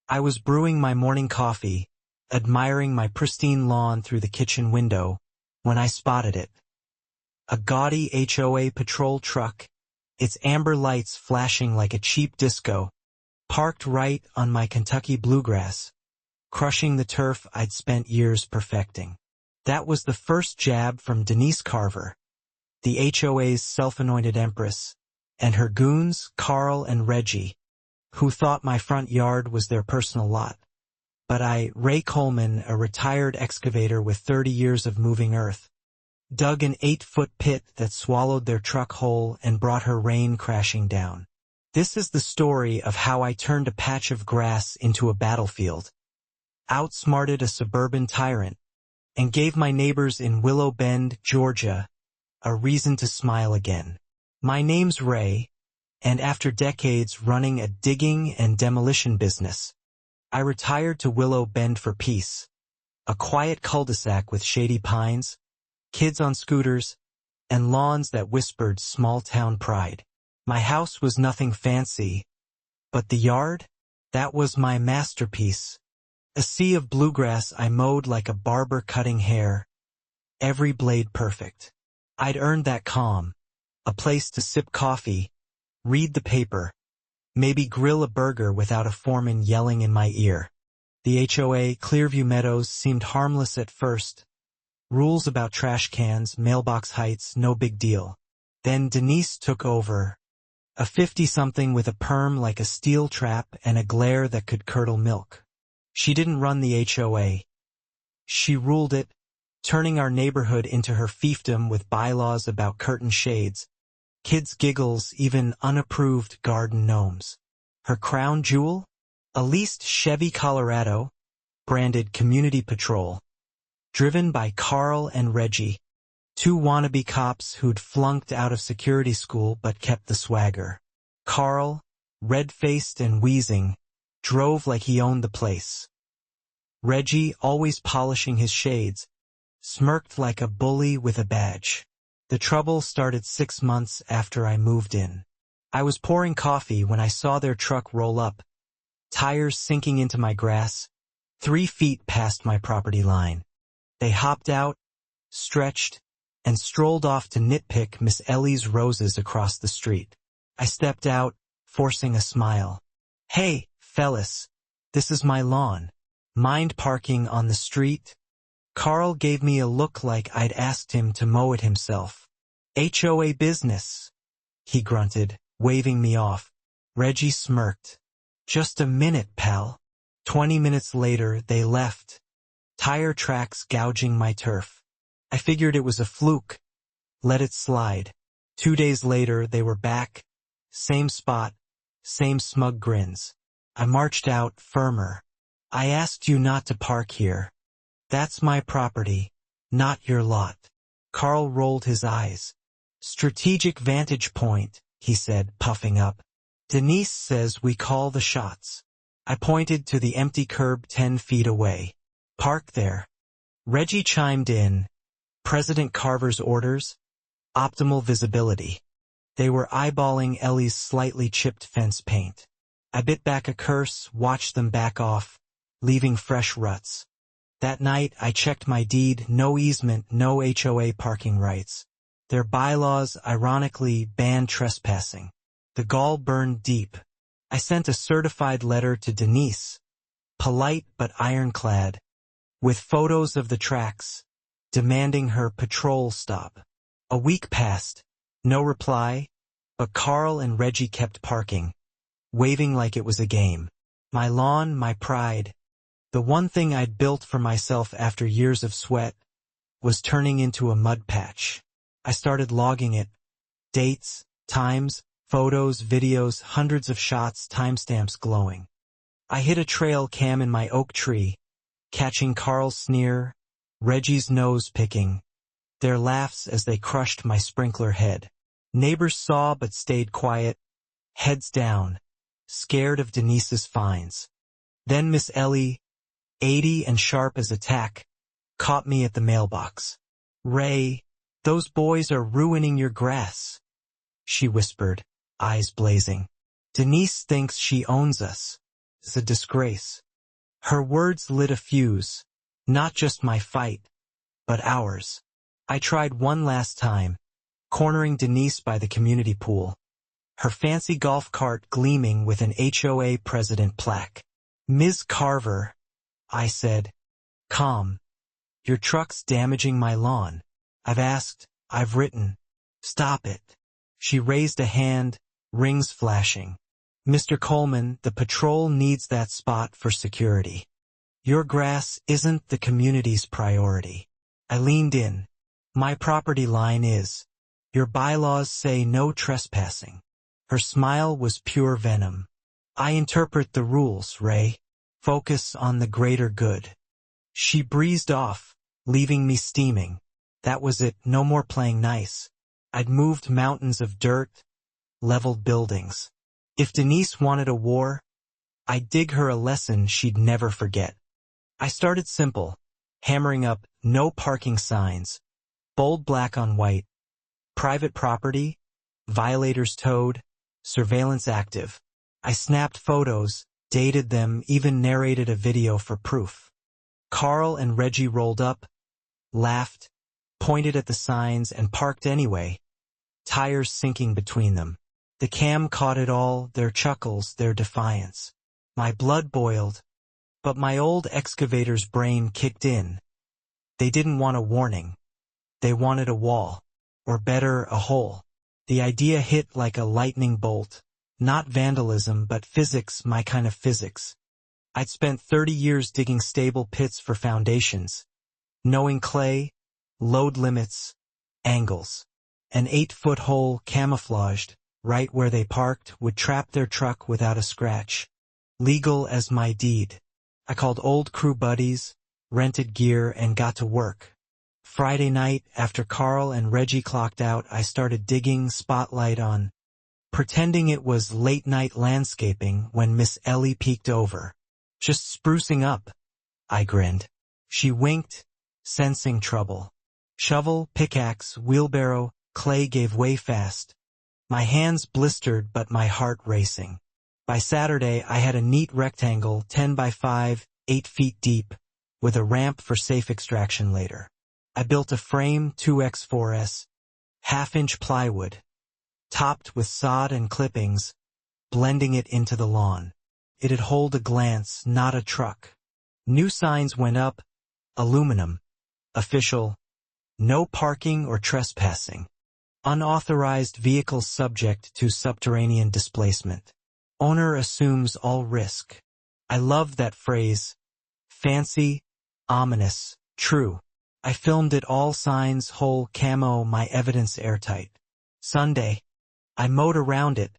I was brewing my morning coffee, admiring my pristine lawn through the kitchen window, when I spotted it. A gaudy HOA patrol truck, its amber lights flashing like a cheap disco, parked right on my Kentucky bluegrass, crushing the turf I'd spent years perfecting. That was the first jab from Denise Carver, the HOA's self-anointed empress, and her goons, Carl and Reggie, who thought my front yard was their personal lot. But Ray Coleman, a retired excavator with 30 years of moving earth, dug an 8-foot pit that swallowed their truck whole and brought her rain crashing down. This is the story of how I turned a patch of grass into a battlefield, outsmarted a suburban tyrant, and gave my neighbors in Willow Bend, Georgia, a reason to smile again. My name's Ray, and after decades running a digging and demolition business, I retired to Willow Bend for peace, a quiet cul-de-sac with shady pines, kids on scooters, and lawns that whispered small-town pride. My house was nothing fancy, but the yard? That was my masterpiece. A sea of bluegrass I mowed like a barber cutting hair, every blade perfect. I'd earned that calm, a place to sip coffee, read the paper, maybe grill a burger without a foreman yelling in my ear. The HOA Clearview Meadows seemed harmless at first. Rules about trash cans, mailbox heights, no big deal. Then Denise took over. A 50-something with a perm like a steel trap and a glare that could curdle milk. She didn't run the HOA. She ruled it, turning our neighborhood into her fiefdom with bylaws about curtain shades, kids' giggles, even unapproved garden gnomes. Her crown jewel? A leased Chevy Colorado, branded Community Patrol, driven by Carl and Reggie, two wannabe cops who'd flunked out of security school but kept the swagger. Carl, red-faced and wheezing, drove like he owned the place. Reggie, always polishing his shades, smirked like a bully with a badge. The trouble started 6 months after I moved in. I was pouring coffee when I saw their truck roll up, tires sinking into my grass, 3 feet past my property line. They hopped out, stretched, and strolled off to nitpick Miss Ellie's roses across the street. I stepped out, forcing a smile. "Hey, fellas, this is my lawn. Mind parking on the street?" Carl gave me a look like I'd asked him to mow it himself. "HOA business," he grunted, waving me off. Reggie smirked. "Just a minute, pal." 20 minutes later, they left, tire tracks gouging my turf. I figured it was a fluke, let it slide. 2 days later, they were back, same spot, same smug grins. I marched out, firmer. "I asked you not to park here. That's my property, not your lot." Carl rolled his eyes. "Strategic vantage point," he said, puffing up. "Denise says we call the shots." I pointed to the empty curb 10 feet away. "Park there." Reggie chimed in. President Carver's orders? Optimal visibility. They were eyeballing Ellie's slightly chipped fence paint. I bit back a curse, watched them back off, leaving fresh ruts. That night, I checked my deed, no easement, no HOA parking rights. Their bylaws, ironically, banned trespassing. The gall burned deep. I sent a certified letter to Denise, polite but ironclad, with photos of the tracks, demanding her patrol stop. A week passed, no reply, but Carl and Reggie kept parking, waving like it was a game. My lawn, my pride, the one thing I'd built for myself after years of sweat, was turning into a mud patch. I started logging it. Dates, times, photos, videos, hundreds of shots, timestamps glowing. I hid a trail cam in my oak tree, catching Carl's sneer, Reggie's nose picking, their laughs as they crushed my sprinkler head. Neighbors saw but stayed quiet, heads down, scared of Denise's fines. Then Miss Ellie, 80 and sharp as a tack, caught me at the mailbox. "Ray, those boys are ruining your grass," she whispered, eyes blazing. "Denise thinks she owns us." is a disgrace. Her words lit a fuse. Not just my fight, but ours. I tried one last time, cornering Denise by the community pool, her fancy golf cart gleaming with an HOA president plaque. "Ms. Carver," I said, calm, "your truck's damaging my lawn. I've asked, I've written. Stop it." She raised a hand, rings flashing. "Mr. Coleman, the patrol needs that spot for security. Your grass isn't the community's priority." I leaned in. "My property line is. Your bylaws say no trespassing." Her smile was pure venom. "I interpret the rules, Ray. Focus on the greater good." She breezed off, leaving me steaming. That was it, no more playing nice. I'd moved mountains of dirt, leveled buildings. If Denise wanted a war, I'd dig her a lesson she'd never forget. I started simple, hammering up no parking signs, bold black on white, private property, violators towed, surveillance active. I snapped photos, dated them, even narrated a video for proof. Carl and Reggie rolled up, laughed, pointed at the signs, and parked anyway, tires sinking between them. The cam caught it all, their chuckles, their defiance. My blood boiled, but my old excavator's brain kicked in. They didn't want a warning. They wanted a wall. Or better, a hole. The idea hit like a lightning bolt. Not vandalism, but physics, my kind of physics. I'd spent 30 years digging stable pits for foundations, knowing clay, load limits, angles. An 8-foot hole, camouflaged, right where they parked, would trap their truck without a scratch. Legal as my deed. I called old crew buddies, rented gear, and got to work. Friday night, after Carl and Reggie clocked out, I started digging, spotlight on, pretending it was late-night landscaping when Miss Ellie peeked over. "Just sprucing up," I grinned. She winked, sensing trouble. Shovel, pickaxe, wheelbarrow, clay gave way fast. My hands blistered, but my heart racing. By Saturday, I had a neat rectangle, 10 by 5, 8 feet deep, with a ramp for safe extraction later. I built a frame, 2x4s, half-inch plywood, topped with sod and clippings, blending it into the lawn. It'd hold a glance, not a truck. New signs went up, aluminum, official, no parking or trespassing. Unauthorized vehicles subject to subterranean displacement. Owner assumes all risk. I loved that phrase. Fancy, ominous, true. I filmed it all, signs, whole, camo, my evidence airtight. Sunday, I mowed around it,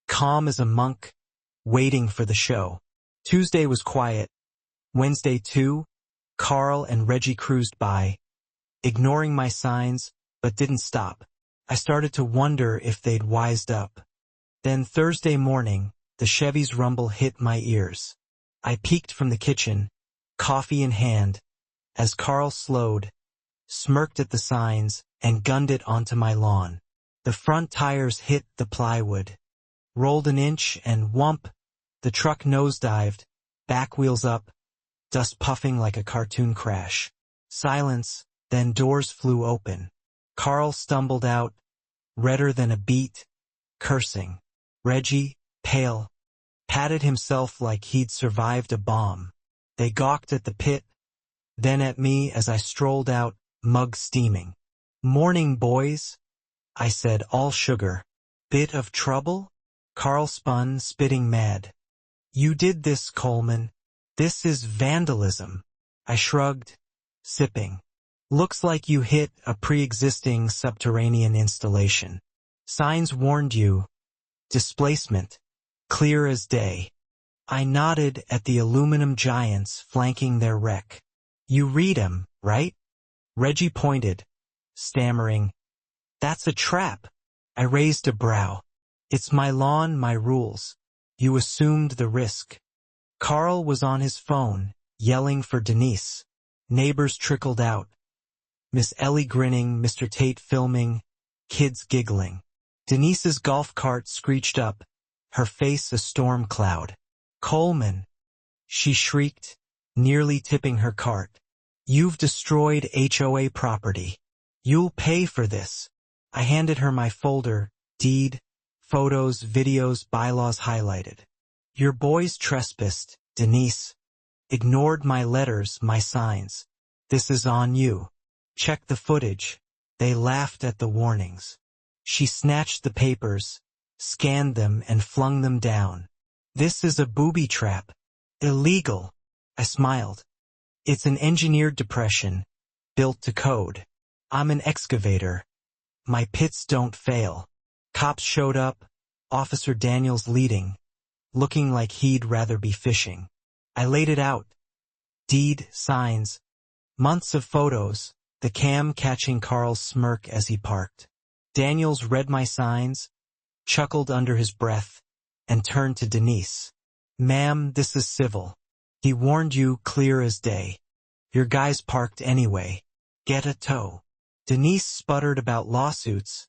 calm as a monk, waiting for the show. Tuesday was quiet. Wednesday too, Carl and Reggie cruised by, ignoring my signs, but didn't stop. I started to wonder if they'd wised up. Then Thursday morning, the Chevy's rumble hit my ears. I peeked from the kitchen, coffee in hand, as Carl slowed, smirked at the signs, and gunned it onto my lawn. The front tires hit the plywood, rolled an inch, and whump, the truck nosedived, back wheels up, dust puffing like a cartoon crash. Silence, then doors flew open. Carl stumbled out, redder than a beet, cursing. Reggie, pale, patted himself like he'd survived a bomb. They gawked at the pit, then at me as I strolled out, mug steaming. "Morning, boys," I said, all sugar. "Bit of trouble?" Carl spun, spitting mad. "You did this, Coleman. This is vandalism." I shrugged, sipping. "Looks like you hit a pre-existing subterranean installation. Signs warned you. Displacement. Clear as day." I nodded at the aluminum giants flanking their wreck. "You read 'em, right?" Reggie pointed, stammering. "That's a trap." I raised a brow. "It's my lawn, my rules. You assumed the risk." Carl was on his phone, yelling for Denise. Neighbors trickled out. Miss Ellie grinning, Mr. Tate filming, kids giggling. Denise's golf cart screeched up, her face a storm cloud. "Coleman, she shrieked, nearly tipping her cart. "You've destroyed HOA property. You'll pay for this." I handed her my folder, deed, photos, videos, bylaws highlighted. "Your boys trespassed, Denise. Ignored my letters, my signs. This is on you. Check the footage." They laughed at the warnings. She snatched the papers, scanned them and flung them down. "This is a booby trap. Illegal." I smiled. "It's an engineered depression, built to code. I'm an excavator. My pits don't fail." Cops showed up, Officer Daniels leading, looking like he'd rather be fishing. I laid it out. Deed, signs, months of photos, the cam catching Carl's smirk as he parked. Daniels read my signs, chuckled under his breath, and turned to Denise. "Ma'am, this is civil. He warned you clear as day. Your guy's parked anyway. Get a tow." Denise sputtered about lawsuits,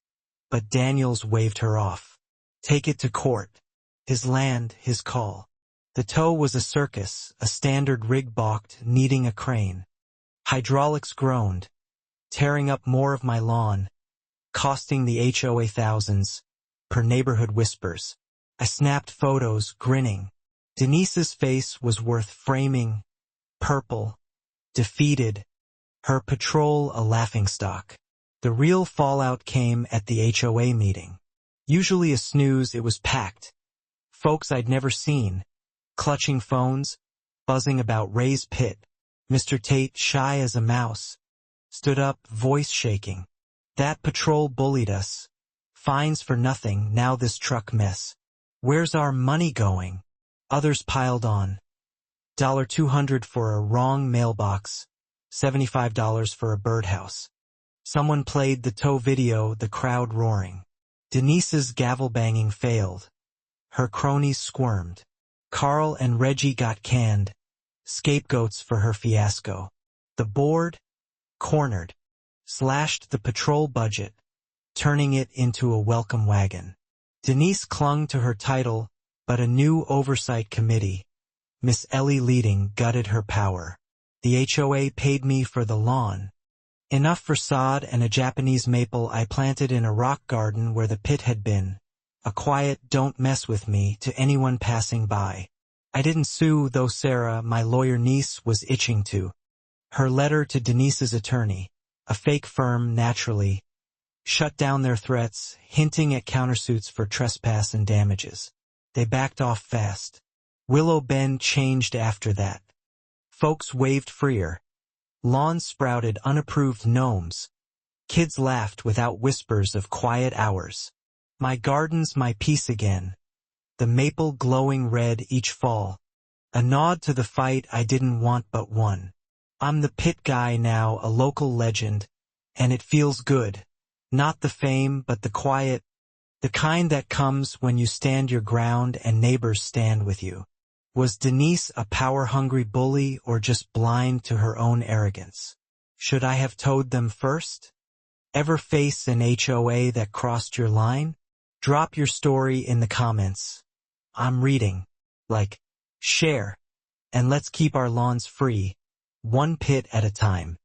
but Daniels waved her off. "Take it to court. His land, his call." The tow was a circus, a standard rig balked, needing a crane. Hydraulics groaned, tearing up more of my lawn, costing the HOA thousands, per neighborhood whispers. I snapped photos, grinning. Denise's face was worth framing, purple, defeated, her patrol a laughingstock. The real fallout came at the HOA meeting. Usually a snooze, it was packed. Folks I'd never seen, clutching phones, buzzing about Ray's pit. Mr. Tate, shy as a mouse, stood up, voice shaking. "That patrol bullied us. Fines for nothing, now this truck mess. Where's our money going?" Others piled on. $200 for a wrong mailbox, $75 for a birdhouse. Someone played the tow video, the crowd roaring. Denise's gavel-banging failed. Her cronies squirmed. Carl and Reggie got canned, scapegoats for her fiasco. The board, cornered, slashed the patrol budget, turning it into a welcome wagon. Denise clung to her title, but a new oversight committee, Miss Ellie leading, gutted her power. The HOA paid me for the lawn. Enough for sod and a Japanese maple I planted in a rock garden where the pit had been. A quiet "don't mess with me" to anyone passing by. I didn't sue, though Sarah, my lawyer niece, was itching to. Her letter to Denise's attorney, a fake firm naturally, shut down their threats, hinting at countersuits for trespass and damages. They backed off fast. Willow Bend changed after that. Folks waved freer. Lawns sprouted unapproved gnomes. Kids laughed without whispers of quiet hours. My garden's my peace again. The maple glowing red each fall. A nod to the fight I didn't want but won. I'm the pit guy now, a local legend, and it feels good. Not the fame, but the quiet, the kind that comes when you stand your ground and neighbors stand with you. Was Denise a power-hungry bully or just blind to her own arrogance? Should I have towed them first? Ever face an HOA that crossed your line? Drop your story in the comments. I'm reading. Like, share, and let's keep our lawns free, one pit at a time.